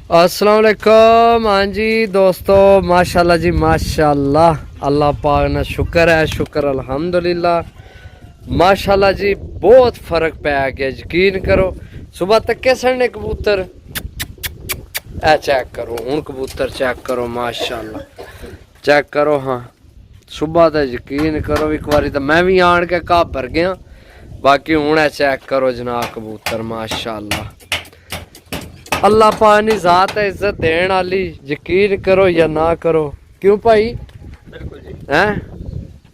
अस्सलाम वालेकुम। हाँ जी दोस्तों, माशाल्लाह जी माशाल्लाह, अल्लाह पाक ना शुक्र है, शुक्र अल्हम्दुलिल्लाह। माशाल्लाह जी बहुत फर्क पै गया, यकीन करो। सुबह तक के सड़ने कबूतर ए चेक करो, हूँ कबूतर चेक करो, माशाल्लाह चेक करो। हाँ सुबह तो यकीन करो, एक बारी तो मैं भी आन के घा भर गया, बाकी हूँ चेक करो जनाब कबूतर माशाल्लाह। अल्लाह पाक दी जात है इज्जत देने वाली, यकीन करो या ना करो। क्यों भाई? बिल्कुल जी। हैं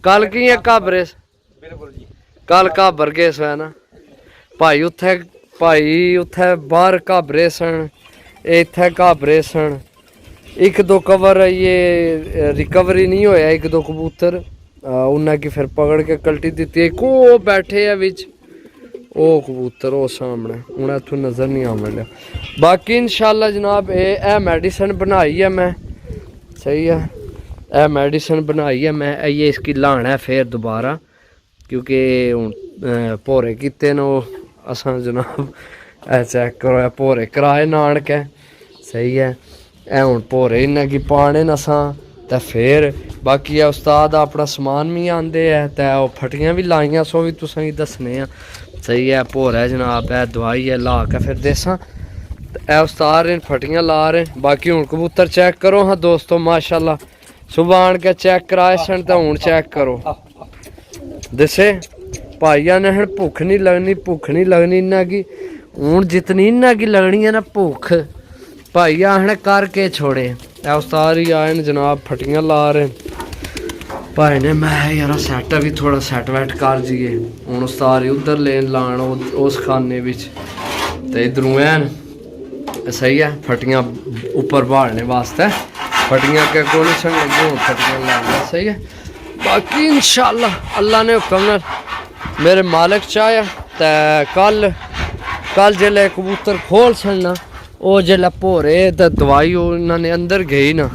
कल की घाबरे? बिल्कुल जी। कल घाबर गए सो है ना भाई, उथे बाहर घाबरे सन, इथे घाबरे सन। एक दो कवर ये रिकवरी नहीं होया, एक दो कबूतर उन्हें की फिर पकड़ के कल्टी दी। एक वो बैठे है बिच, ओ कबूतर ओ सामने उन्हें इथों नज़र नहीं आने लिया। बाकी इंशाल्लाह जनाब ए मेडिसिन बनाई है मैं, सही है। ए मेडिसिन बनाई है मैं, ये इसकी लाना है फिर दोबारा, क्योंकि हूँ भोरे किते न असा जनाब। ए चेक करो, ए भोरे कराए नानक है, सही है। ए हूँ भोरे इन्हें की पाने न असा, तो फिर बाकी उस्ताद अपना समान भी आंदे है, तो फटियां भी लाइया, सो भी तुसें दसने आ, सही है। भोर है जनाब, है दवाई है ला के फिर देसा। ए उस्ताद ने फटियां ला रहे। बाकी हूँ कबूतर चेक करो। हाँ दोस्तों माशाल्लाह, सुबह आन के चेक कराए सन, तो हूँ चेक करो दसे भाइया ने। हूँ भुख नहीं लगनी, भुख नहीं लगनी इन्हें की। हूँ जितनी इन्हें की लगनी है ना भुख, भाइया हने करके छोड़े। ए उस्ताद ही आए जनाब, फटियां ला रहे भाई ने। मैं यार सैट भी थोड़ा सैट वैट कर जाइए। हूँ उस्ताद उधर लेन लान उस खाने बिच, तो इधरों ऐन सही है। फटियां उपर बहालने वास्ते फटियां के कोल सन लगे, हूँ फटियां लाना, सही है। बाकी इंशाल्लाह अल्लाह ने हुक्म नाल मेरे मालिक चाहे तो कल जेल्लै कबूतर खोल छड़ना, वो जेल्लै भोरे तो दवाई उन्होंने अंदर गई ना,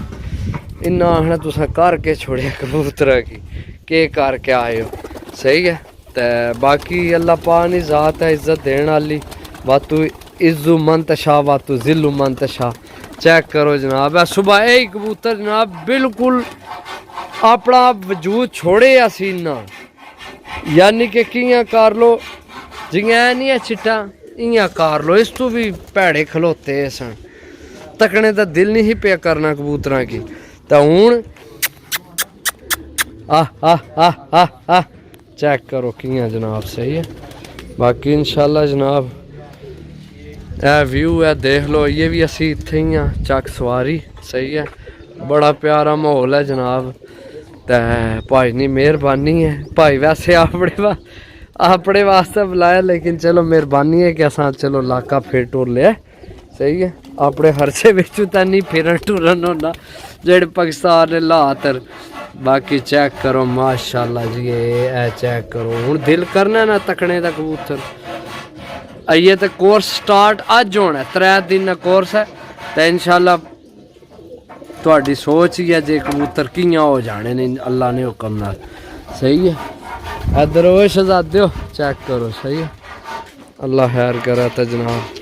इन्ना आखना तुसें घर के छोड़िया कबूतर की करके आए हो, सही है। तो बाकी अल्लाह पाक दी जात है इज्जत देने वाली। वातू इज्जू मन तशा वातू जिल्लू मन तशा। चेक करो जनाब, है सुबह यही कबूतर जनाब बिल्कुल अपना वजूद छोड़े असी ना, यानी कि कियां कर लो जियां नहीं है चिट्टा, इयां कर लो। इस तू भी भैड़े खलोते सन, तकने का दिल नहीं पे करना कबूतर की। तो हूँ चेक करो कियां जनाब, सही है। बाकी इंशाल्लाह जनाब ए व्यू है देख लो, ये भी असी इत्थे ही हाँ चक सवारी, सही है। बड़ा प्यारा माहौल है जनाब, तो भाई नी मेहरबानी है। भाई वैसे अपने वास्ते बुलाया, लेकिन चलो मेहरबानी है कि असा चलो इलाका फिर टुर लिया, सही है। अपने खर्चे बिचू तो नहीं फिरन टुरन होना जेड़े पाकिस्तान ने लातर। बाकी चेक करो माशाल्लाह जी, ये चेक करो। हूँ दिल करना ना तकने का कबूतर। आइए तो कोर्स स्टार्ट अज होना, 3 दिन का कोर्स है, तो इंशाल्लाह थोड़ी सोच ही है जे कबूतर कियां हो जाने ने अल्लाह ने हुक्म नाल, सही है। इधर वो शहजादे हो चेक करो, सही है। अल्लाह खैर करे तो जनाब।